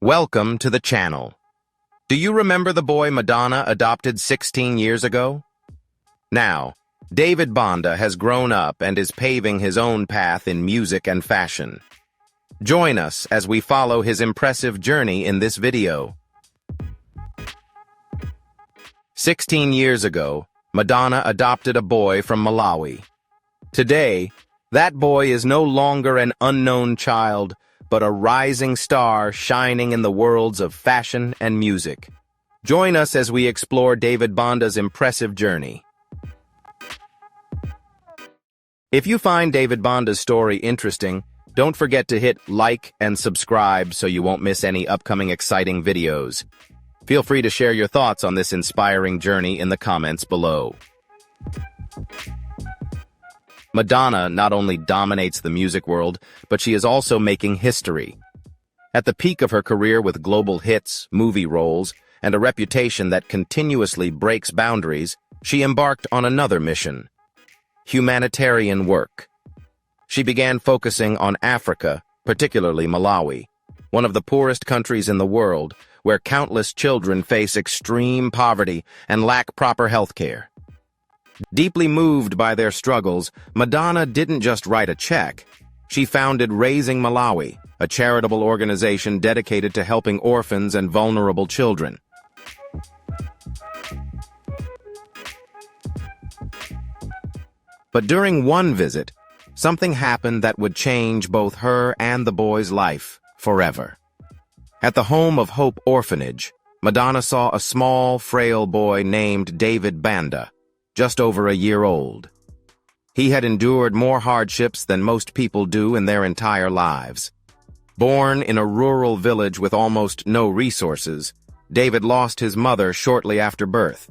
Welcome to the channel. Do you remember the boy Madonna adopted 16 years ago? Now, David Banda has grown up and is paving his own path in music and fashion. Join us as we follow his impressive journey in this video. 16 years ago, Madonna adopted a boy from Malawi. Today, that boy is no longer an unknown child, but a rising star shining in the worlds of fashion and music. Join us as we explore David Banda's impressive journey. If you find David Banda's story interesting, don't forget to hit like and subscribe so you won't miss any upcoming exciting videos. Feel free to share your thoughts on this inspiring journey in the comments below. Madonna not only dominates the music world, but she is also making history. At the peak of her career with global hits, movie roles, and a reputation that continuously breaks boundaries, she embarked on another mission: humanitarian work. She began focusing on Africa, particularly Malawi, one of the poorest countries in the world, where countless children face extreme poverty and lack proper health care. Deeply moved by their struggles, Madonna didn't just write a check. She founded Raising Malawi, a charitable organization dedicated to helping orphans and vulnerable children. But during one visit, something happened that would change both her and the boy's life forever. At the home of Hope Orphanage, Madonna saw a small, frail boy named David Banda, just over a year old. He had endured more hardships than most people do in their entire lives. Born in a rural village with almost no resources, David lost his mother shortly after birth.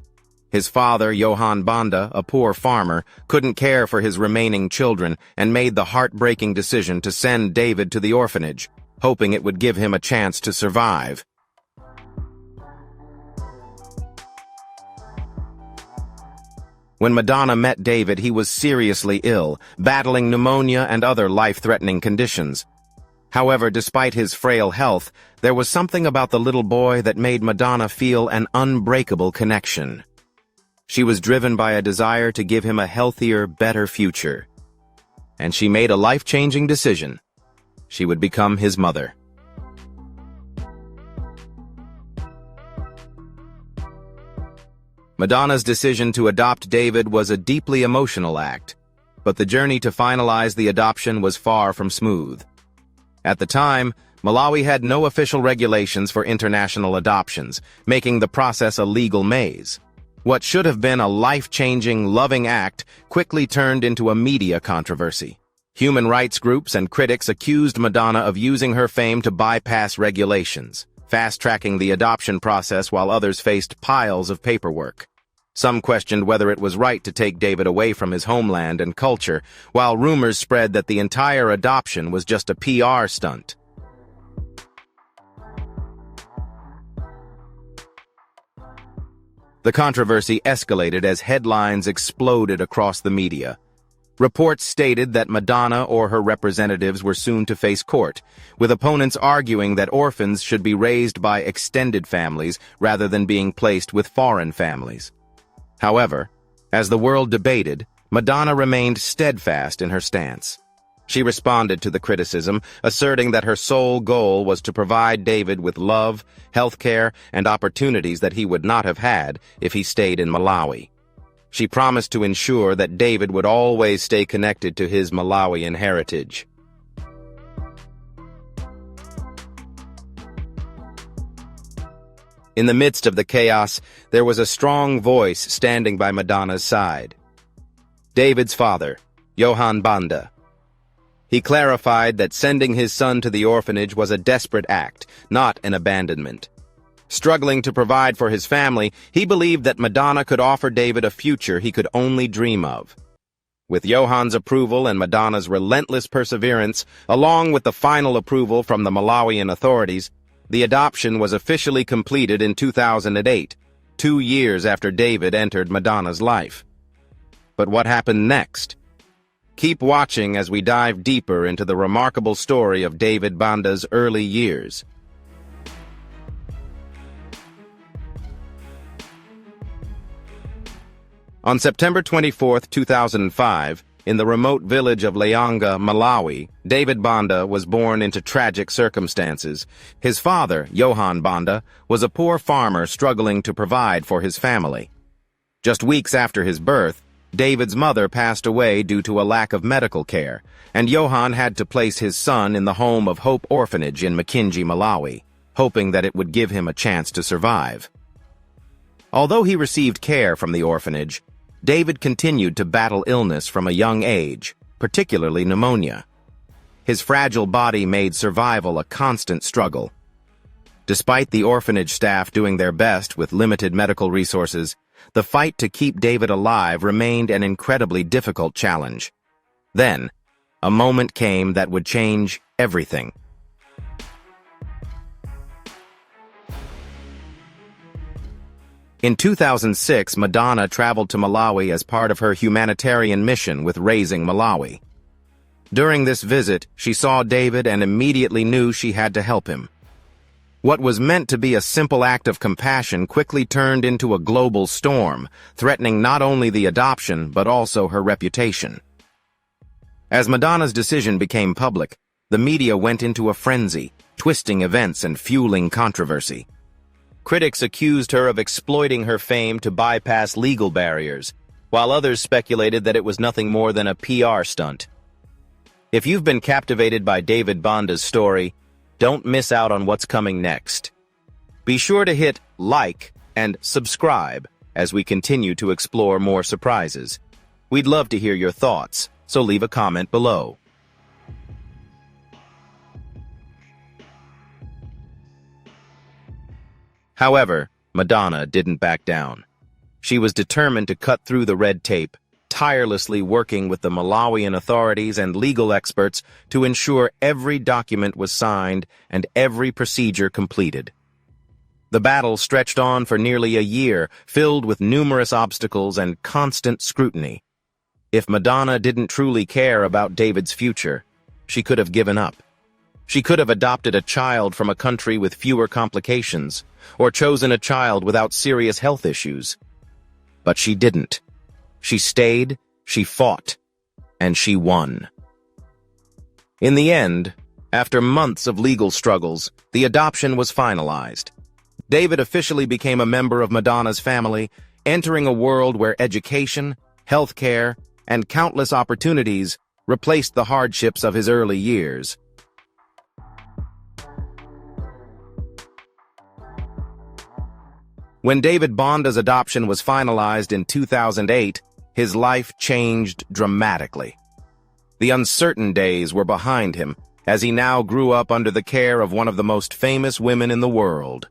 His father, Johan Banda, a poor farmer, couldn't care for his remaining children and made the heartbreaking decision to send David to the orphanage, hoping it would give him a chance to survive. When Madonna met David, he was seriously ill, battling pneumonia and other life-threatening conditions. However, despite his frail health, there was something about the little boy that made Madonna feel an unbreakable connection. She was driven by a desire to give him a healthier, better future. And she made a life-changing decision. She would become his mother. Madonna's decision to adopt David was a deeply emotional act, but the journey to finalize the adoption was far from smooth. At the time, Malawi had no official regulations for international adoptions, making the process a legal maze. What should have been a life-changing, loving act quickly turned into a media controversy. Human rights groups and critics accused Madonna of using her fame to bypass regulations, fast-tracking the adoption process while others faced piles of paperwork. Some questioned whether it was right to take David away from his homeland and culture, while rumors spread that the entire adoption was just a PR stunt. The controversy escalated as headlines exploded across the media. Reports stated that Madonna or her representatives were soon to face court, with opponents arguing that orphans should be raised by extended families rather than being placed with foreign families. However, as the world debated, Madonna remained steadfast in her stance. She responded to the criticism, asserting that her sole goal was to provide David with love, health care, and opportunities that he would not have had if he stayed in Malawi. She promised to ensure that David would always stay connected to his Malawian heritage. In the midst of the chaos, there was a strong voice standing by Madonna's side. David's father, Johan Banda. He clarified that sending his son to the orphanage was a desperate act, not an abandonment. Struggling to provide for his family, he believed that Madonna could offer David a future he could only dream of. With Johan's approval and Madonna's relentless perseverance, along with the final approval from the Malawian authorities, the adoption was officially completed in 2008, 2 years after David entered Madonna's life. But what happened next? Keep watching as we dive deeper into the remarkable story of David Banda's early years. On September 24, 2005, in the remote village of Layanga, Malawi, David Banda was born into tragic circumstances. His father, Johan Banda, was a poor farmer struggling to provide for his family. Just weeks after his birth, David's mother passed away due to a lack of medical care, and Johan had to place his son in the home of Hope Orphanage in Mckinji, Malawi, hoping that it would give him a chance to survive. Although he received care from the orphanage, David continued to battle illness from a young age, particularly pneumonia. His fragile body made survival a constant struggle. Despite the orphanage staff doing their best with limited medical resources, the fight to keep David alive remained an incredibly difficult challenge. Then, a moment came that would change everything. In 2006, Madonna traveled to Malawi as part of her humanitarian mission with Raising Malawi. During this visit, she saw David and immediately knew she had to help him. What was meant to be a simple act of compassion quickly turned into a global storm, threatening not only the adoption but also her reputation. As Madonna's decision became public, the media went into a frenzy, twisting events and fueling controversy. Critics accused her of exploiting her fame to bypass legal barriers, while others speculated that it was nothing more than a PR stunt. If you've been captivated by David Banda's story, don't miss out on what's coming next. Be sure to hit like and subscribe as we continue to explore more surprises. We'd love to hear your thoughts, so leave a comment below. However, Madonna didn't back down. She was determined to cut through the red tape, tirelessly working with the Malawian authorities and legal experts to ensure every document was signed and every procedure completed. The battle stretched on for nearly a year, filled with numerous obstacles and constant scrutiny. If Madonna didn't truly care about David's future, she could have given up. She could have adopted a child from a country with fewer complications, or chosen a child without serious health issues. But she didn't. She stayed, she fought, and she won. In the end, after months of legal struggles, the adoption was finalized. David officially became a member of Madonna's family, entering a world where education, healthcare, and countless opportunities replaced the hardships of his early years. When David Banda's adoption was finalized in 2008, his life changed dramatically. The uncertain days were behind him, as he now grew up under the care of one of the most famous women in the world.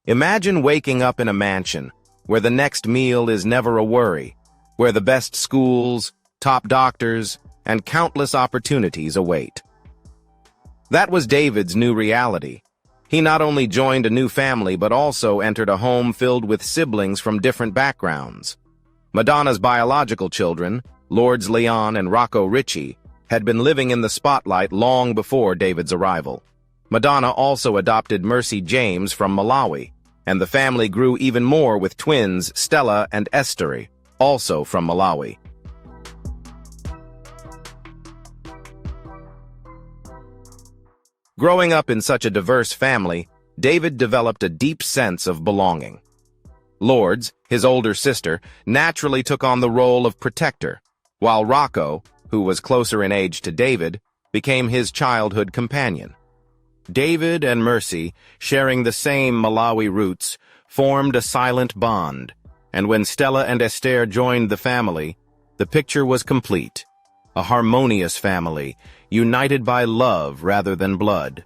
Imagine waking up in a mansion, where the next meal is never a worry, where the best schools, top doctors, and countless opportunities await. That was David's new reality. He not only joined a new family but also entered a home filled with siblings from different backgrounds. Madonna's biological children, Lords Leon and Rocco Ritchie, had been living in the spotlight long before David's arrival. Madonna also adopted Mercy James from Malawi, and the family grew even more with twins Stella and Esteri, also from Malawi. Growing up in such a diverse family, David developed a deep sense of belonging. Lourdes, his older sister, naturally took on the role of protector, while Rocco, who was closer in age to David, became his childhood companion. David and Mercy, sharing the same Malawi roots, formed a silent bond, and when Stella and Esther joined the family, the picture was complete. A harmonious family, united by love rather than blood.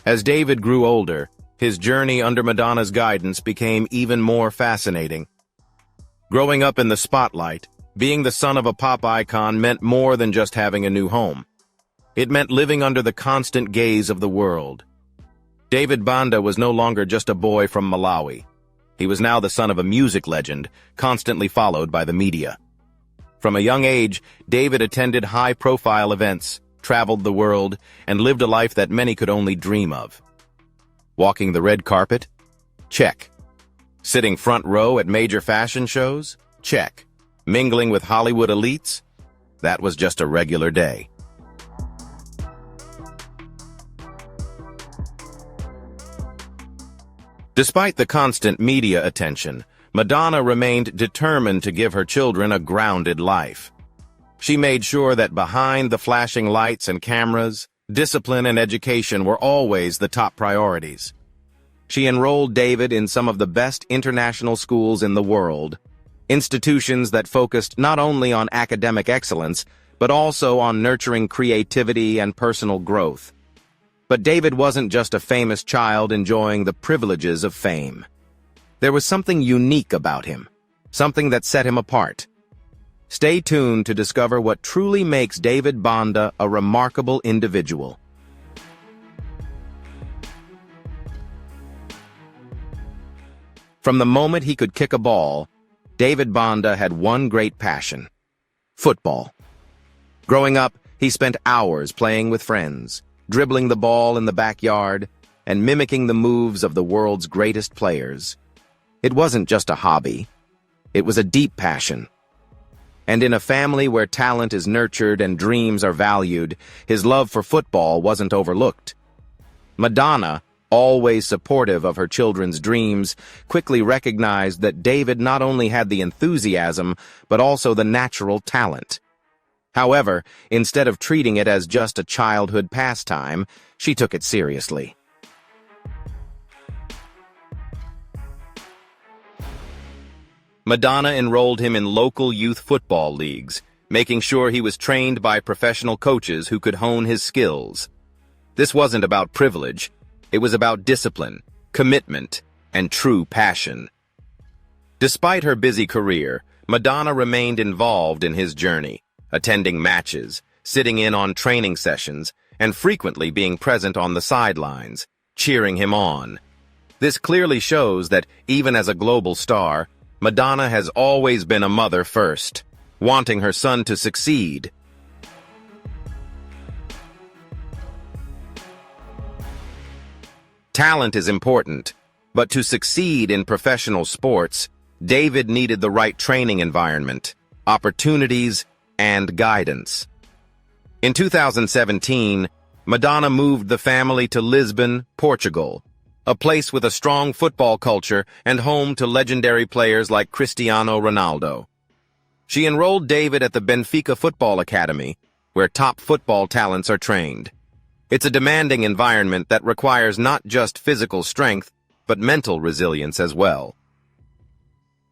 As David grew older, his journey under Madonna's guidance became even more fascinating. Growing up in the spotlight, being the son of a pop icon meant more than just having a new home. It meant living under the constant gaze of the world. David Banda was no longer just a boy from Malawi. He was now the son of a music legend, constantly followed by the media. From a young age, David attended high-profile events, traveled the world, and lived a life that many could only dream of. Walking the red carpet? Check. Sitting front row at major fashion shows? Check. Mingling with Hollywood elites? That was just a regular day. Despite the constant media attention, Madonna remained determined to give her children a grounded life. She made sure that behind the flashing lights and cameras, discipline and education were always the top priorities. She enrolled David in some of the best international schools in the world, institutions that focused not only on academic excellence, but also on nurturing creativity and personal growth. But David wasn't just a famous child enjoying the privileges of fame. There was something unique about him, something that set him apart. Stay tuned to discover what truly makes David Banda a remarkable individual. From the moment he could kick a ball, David Banda had one great passion: football. Growing up, he spent hours playing with friends, dribbling the ball in the backyard, and mimicking the moves of the world's greatest players. It wasn't just a hobby. It was a deep passion. And in a family where talent is nurtured and dreams are valued, his love for football wasn't overlooked. Madonna, always supportive of her children's dreams, quickly recognized that David not only had the enthusiasm, but also the natural talent. However, instead of treating it as just a childhood pastime, she took it seriously. Madonna enrolled him in local youth football leagues, making sure he was trained by professional coaches who could hone his skills. This wasn't about privilege. It was about discipline, commitment, and true passion. Despite her busy career, Madonna remained involved in his journey, attending matches, sitting in on training sessions, and frequently being present on the sidelines, cheering him on. This clearly shows that, even as a global star, Madonna has always been a mother first, wanting her son to succeed. Talent is important, but to succeed in professional sports, David needed the right training environment, opportunities, and guidance. In 2017, Madonna moved the family to Lisbon, Portugal, a place with a strong football culture and home to legendary players like Cristiano Ronaldo. She enrolled David at the Benfica Football Academy, where top football talents are trained. It's a demanding environment that requires not just physical strength, but mental resilience as well.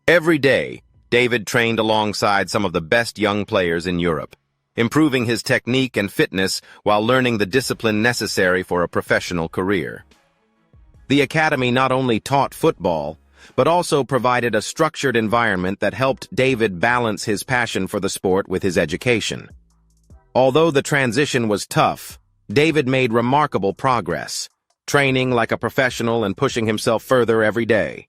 Every day, David trained alongside some of the best young players in Europe, improving his technique and fitness while learning the discipline necessary for a professional career. The academy not only taught football, but also provided a structured environment that helped David balance his passion for the sport with his education. Although the transition was tough, David made remarkable progress, training like a professional and pushing himself further every day.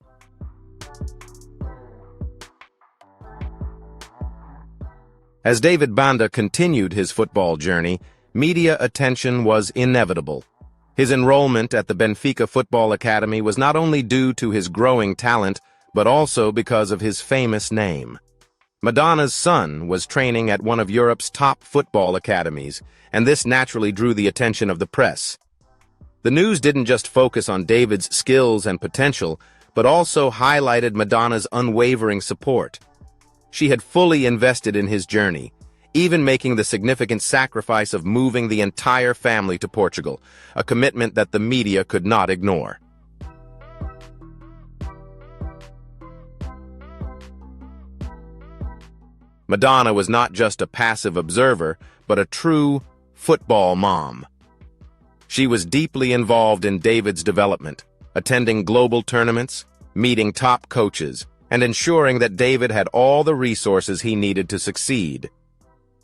As David Banda continued his football journey, media attention was inevitable. His enrollment at the Benfica Football Academy was not only due to his growing talent, but also because of his famous name. Madonna's son was training at one of Europe's top football academies, and this naturally drew the attention of the press. The news didn't just focus on David's skills and potential, but also highlighted Madonna's unwavering support. She had fully invested in his journey, even making the significant sacrifice of moving the entire family to Portugal, a commitment that the media could not ignore. Madonna was not just a passive observer, but a true football mom. She was deeply involved in David's development, attending global tournaments, meeting top coaches, and ensuring that David had all the resources he needed to succeed.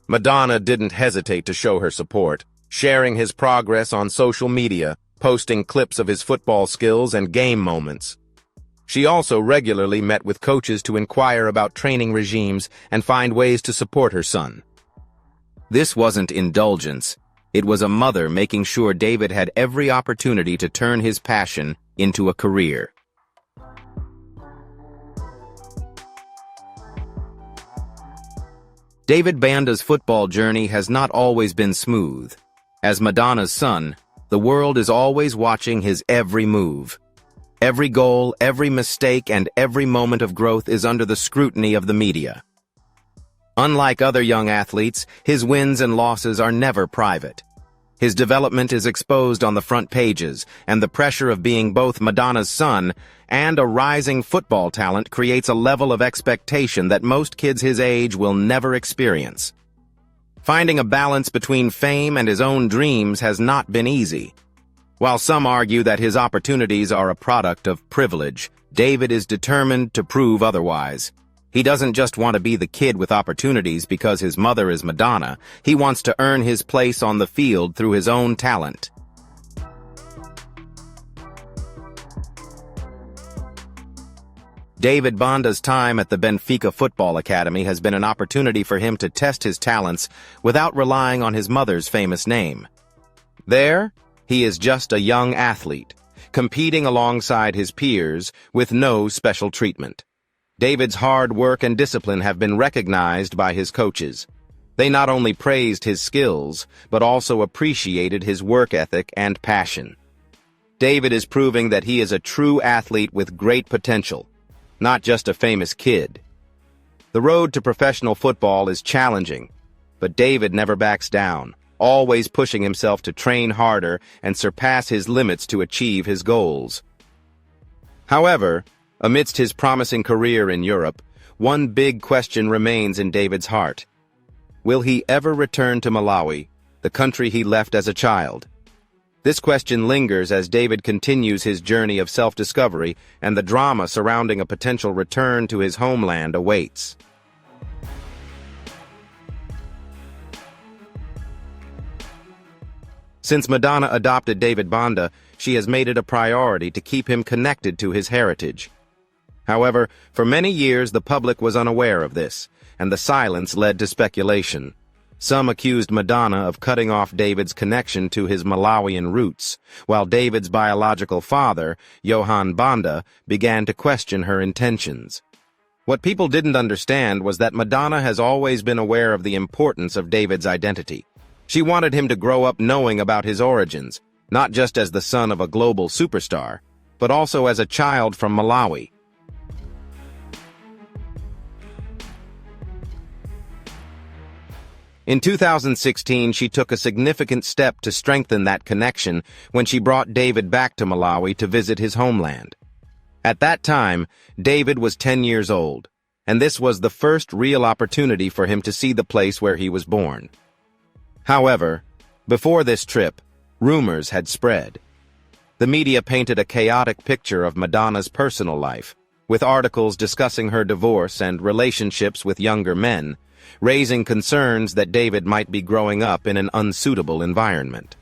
Madonna didn't hesitate to show her support, sharing his progress on social media, posting clips of his football skills and game moments. She also regularly met with coaches to inquire about training regimes and find ways to support her son. This wasn't indulgence. It was a mother making sure David had every opportunity to turn his passion into a career. David Banda's football journey has not always been smooth. As Madonna's son, the world is always watching his every move. Every goal, every mistake, and every moment of growth is under the scrutiny of the media. Unlike other young athletes, his wins and losses are never private. His development is exposed on the front pages, and the pressure of being both Madonna's son and a rising football talent creates a level of expectation that most kids his age will never experience. Finding a balance between fame and his own dreams has not been easy. While some argue that his opportunities are a product of privilege, David is determined to prove otherwise. He doesn't just want to be the kid with opportunities because his mother is Madonna. He wants to earn his place on the field through his own talent. David Banda's time at the Benfica Football Academy has been an opportunity for him to test his talents without relying on his mother's famous name. There, he is just a young athlete, competing alongside his peers with no special treatment. David's hard work and discipline have been recognized by his coaches. They not only praised his skills, but also appreciated his work ethic and passion. David is proving that he is a true athlete with great potential, not just a famous kid. The road to professional football is challenging, but David never backs down, always pushing himself to train harder and surpass his limits to achieve his goals. However, amidst his promising career in Europe, one big question remains in David's heart. Will he ever return to Malawi, the country he left as a child? This question lingers as David continues his journey of self-discovery, and the drama surrounding a potential return to his homeland awaits. Since Madonna adopted David Banda, she has made it a priority to keep him connected to his heritage. However, for many years the public was unaware of this, and the silence led to speculation. Some accused Madonna of cutting off David's connection to his Malawian roots, while David's biological father, Johan Banda, began to question her intentions. What people didn't understand was that Madonna has always been aware of the importance of David's identity. She wanted him to grow up knowing about his origins, not just as the son of a global superstar, but also as a child from Malawi. In 2016, she took a significant step to strengthen that connection when she brought David back to Malawi to visit his homeland. At that time, David was 10 years old, and this was the first real opportunity for him to see the place where he was born. However, before this trip, rumors had spread. The media painted a chaotic picture of Madonna's personal life, with articles discussing her divorce and relationships with younger men, raising concerns that David might be growing up in an unsuitable environment.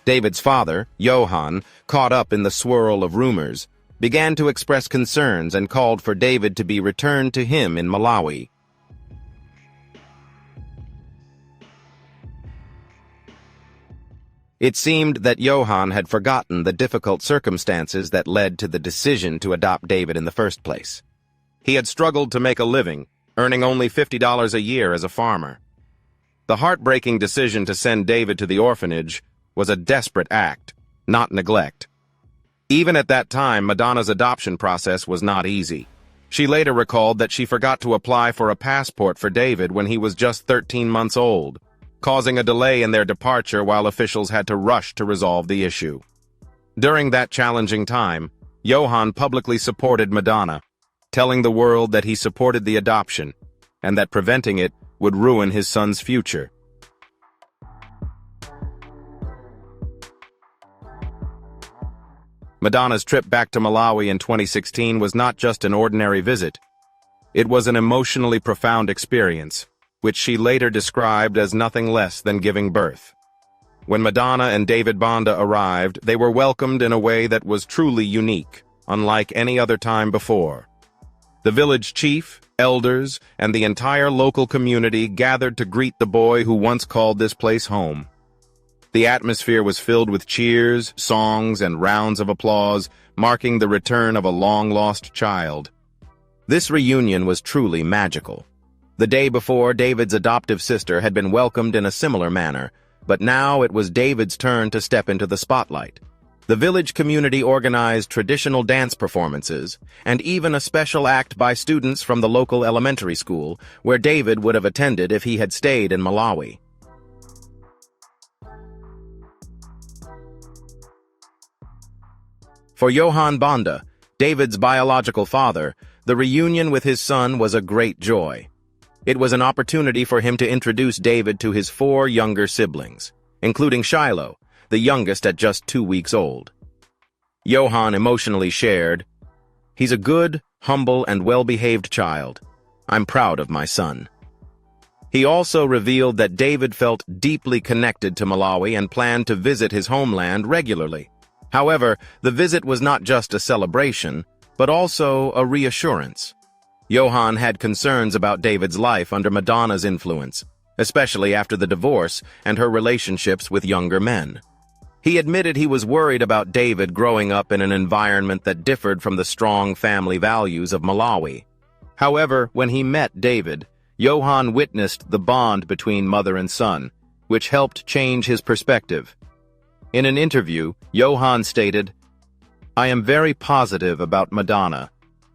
David's father, Johan, caught up in the swirl of rumors, began to express concerns and called for David to be returned to him in Malawi. It seemed that Johan had forgotten the difficult circumstances that led to the decision to adopt David in the first place. He had struggled to make a living, earning only $50 a year as a farmer. The heartbreaking decision to send David to the orphanage was a desperate act, not neglect. Even at that time, Madonna's adoption process was not easy. She later recalled that she forgot to apply for a passport for David when he was just 13 months old, causing a delay in their departure while officials had to rush to resolve the issue. During that challenging time, Johan publicly supported Madonna, telling the world that he supported the adoption and that preventing it would ruin his son's future. Madonna's trip back to Malawi in 2016 was not just an ordinary visit. It was an emotionally profound experience, which she later described as nothing less than giving birth. When Madonna and David Banda arrived, they were welcomed in a way that was truly unique, unlike any other time before. The village chief, elders, and the entire local community gathered to greet the boy who once called this place home. The atmosphere was filled with cheers, songs, and rounds of applause, marking the return of a long-lost child. This reunion was truly magical. The day before, David's adoptive sister had been welcomed in a similar manner, but now it was David's turn to step into the spotlight. The village community organized traditional dance performances, and even a special act by students from the local elementary school, where David would have attended if he had stayed in Malawi. For Johan Banda, David's biological father, the reunion with his son was a great joy. It was an opportunity for him to introduce David to his 4 younger siblings, including Shiloh, the youngest at just 2 weeks old. Johan emotionally shared, "He's a good, humble, and well-behaved child. I'm proud of my son." He also revealed that David felt deeply connected to Malawi and planned to visit his homeland regularly. However, the visit was not just a celebration, but also a reassurance. Johan had concerns about David's life under Madonna's influence, especially after the divorce and her relationships with younger men. He admitted he was worried about David growing up in an environment that differed from the strong family values of Malawi. However, when he met David, Johan witnessed the bond between mother and son, which helped change his perspective. In an interview, Johan stated, "I am very positive about Madonna,"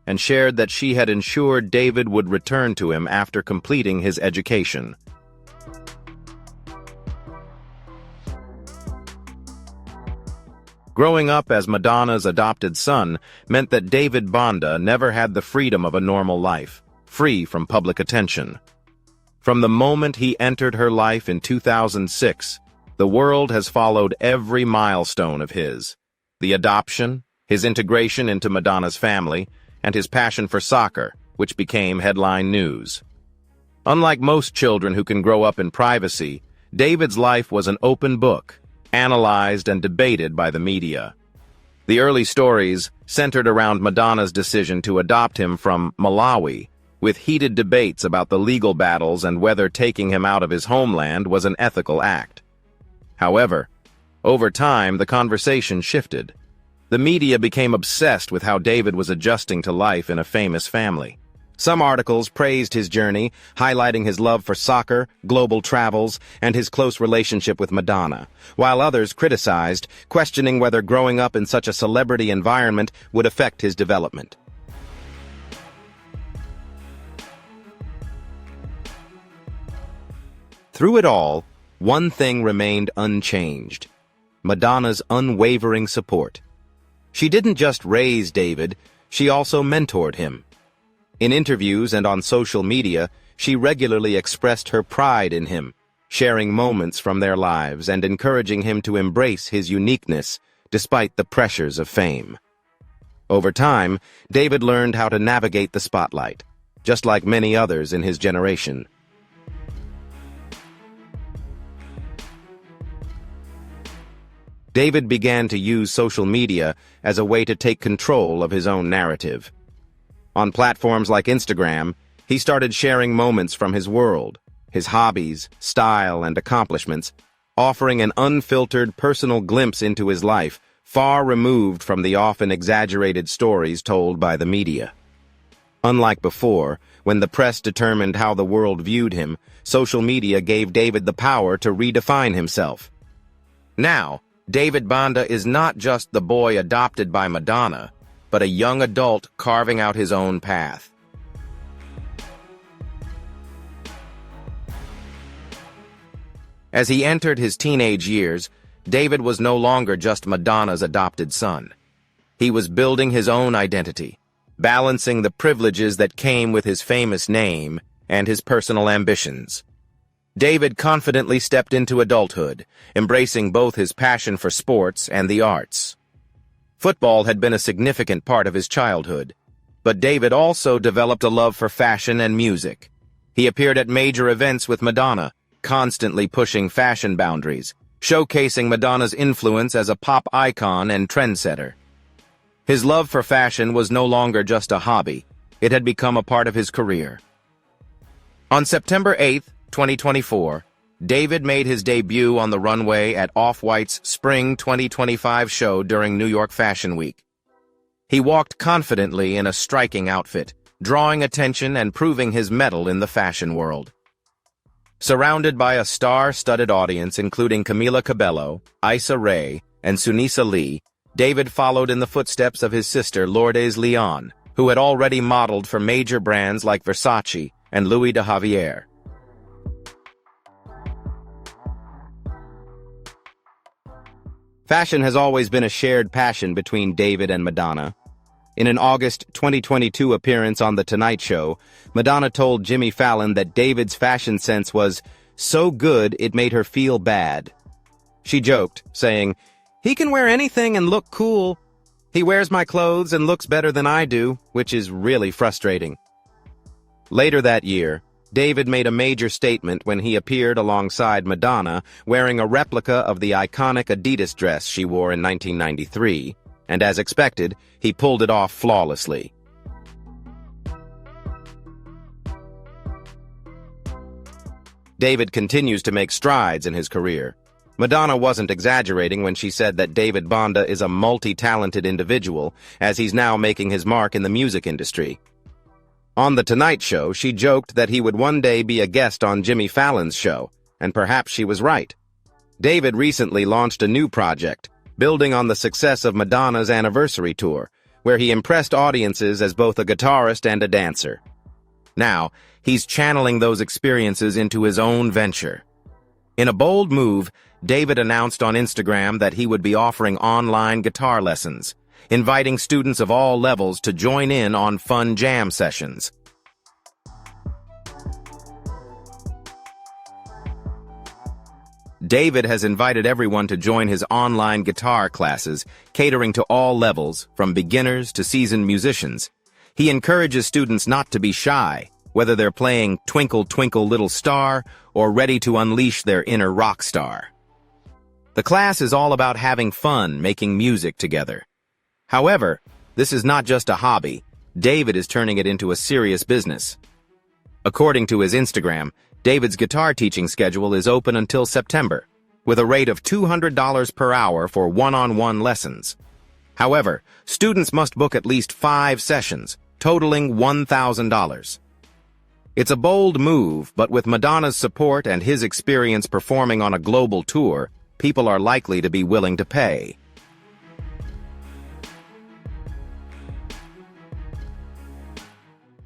and shared that she had ensured David would return to him after completing his education. Growing up as Madonna's adopted son meant that David Banda never had the freedom of a normal life, free from public attention. From the moment he entered her life in 2006, the world has followed every milestone of his: the adoption, his integration into Madonna's family, and his passion for soccer, which became headline news. Unlike most children who can grow up in privacy, David's life was an open book, analyzed and debated by the media. The early stories centered around Madonna's decision to adopt him from Malawi, with heated debates about the legal battles and whether taking him out of his homeland was an ethical act. However, over time, the conversation shifted. The media became obsessed with how David was adjusting to life in a famous family. Some articles praised his journey, highlighting his love for soccer, global travels, and his close relationship with Madonna, while others criticized, questioning whether growing up in such a celebrity environment would affect his development. Through it all, one thing remained unchanged: Madonna's unwavering support. She didn't just raise David, she also mentored him. In interviews and on social media, she regularly expressed her pride in him, sharing moments from their lives and encouraging him to embrace his uniqueness despite the pressures of fame. Over time, David learned how to navigate the spotlight, just like many others in his generation. David began to use social media as a way to take control of his own narrative. On platforms like Instagram, he started sharing moments from his world, his hobbies, style, and accomplishments, offering an unfiltered personal glimpse into his life, far removed from the often exaggerated stories told by the media. Unlike before, when the press determined how the world viewed him, social media gave David the power to redefine himself. Now, David Banda is not just the boy adopted by Madonna, but a young adult carving out his own path. As he entered his teenage years, David was no longer just Madonna's adopted son. He was building his own identity, balancing the privileges that came with his famous name and his personal ambitions. David confidently stepped into adulthood, embracing both his passion for sports and the arts. Football had been a significant part of his childhood, but David also developed a love for fashion and music. He appeared at major events with Madonna, constantly pushing fashion boundaries, showcasing Madonna's influence as a pop icon and trendsetter. His love for fashion was no longer just a hobby, it had become a part of his career. On September 8, 2024, David made his debut on the runway at Off-White's Spring 2025 show during New York Fashion Week. He walked confidently in a striking outfit, drawing attention and proving his mettle in the fashion world. Surrounded by a star-studded audience including Camila Cabello, Issa Rae, and Sunisa Lee, David followed in the footsteps of his sister Lourdes Leon, who had already modeled for major brands like Versace and Louis de Javier. Fashion has always been a shared passion between David and Madonna. In an August 2022 appearance on The Tonight Show, Madonna told Jimmy Fallon that David's fashion sense was so good it made her feel bad. She joked, saying, "He can wear anything and look cool. He wears my clothes and looks better than I do, which is really frustrating." Later that year, David made a major statement when he appeared alongside Madonna wearing a replica of the iconic Adidas dress she wore in 1993, and as expected, he pulled it off flawlessly. David continues to make strides in his career. Madonna wasn't exaggerating when she said that David Bonda is a multi-talented individual, as he's now making his mark in the music industry. On The Tonight Show, she joked that he would one day be a guest on Jimmy Fallon's show, and perhaps she was right. David recently launched a new project, building on the success of Madonna's anniversary tour, where he impressed audiences as both a guitarist and a dancer. Now, he's channeling those experiences into his own venture. In a bold move, David announced on Instagram that he would be offering online guitar lessons, inviting students of all levels to join in on fun jam sessions. David has invited everyone to join his online guitar classes, catering to all levels, from beginners to seasoned musicians. He encourages students not to be shy, whether they're playing Twinkle Twinkle Little Star or ready to unleash their inner rock star. The class is all about having fun making music together. However, this is not just a hobby. David is turning it into a serious business. According to his Instagram, David's guitar teaching schedule is open until September, with a rate of $200 per hour for one-on-one lessons. However, students must book at least 5 sessions, totaling $1,000. It's a bold move, but with Madonna's support and his experience performing on a global tour, people are likely to be willing to pay.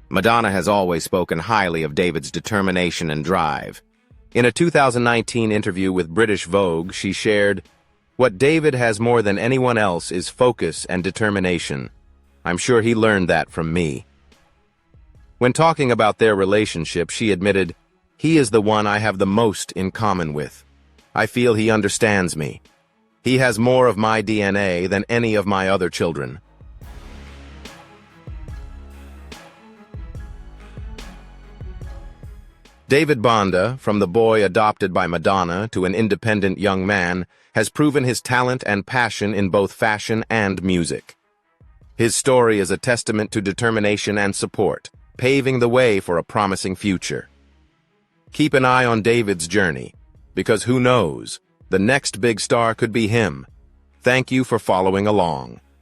Madonna has always spoken highly of David's determination and drive. In a 2019 interview with British Vogue, she shared, "What David has more than anyone else is focus and determination. I'm sure he learned that from me." When talking about their relationship, she admitted, "He is the one I have the most in common with. I feel he understands me. He has more of my DNA than any of my other children." David Bonda, from the boy adopted by Madonna to an independent young man, has proven his talent and passion in both fashion and music. His story is a testament to determination and support, paving the way for a promising future. Keep an eye on David's journey, because who knows, the next big star could be him. Thank you for following along.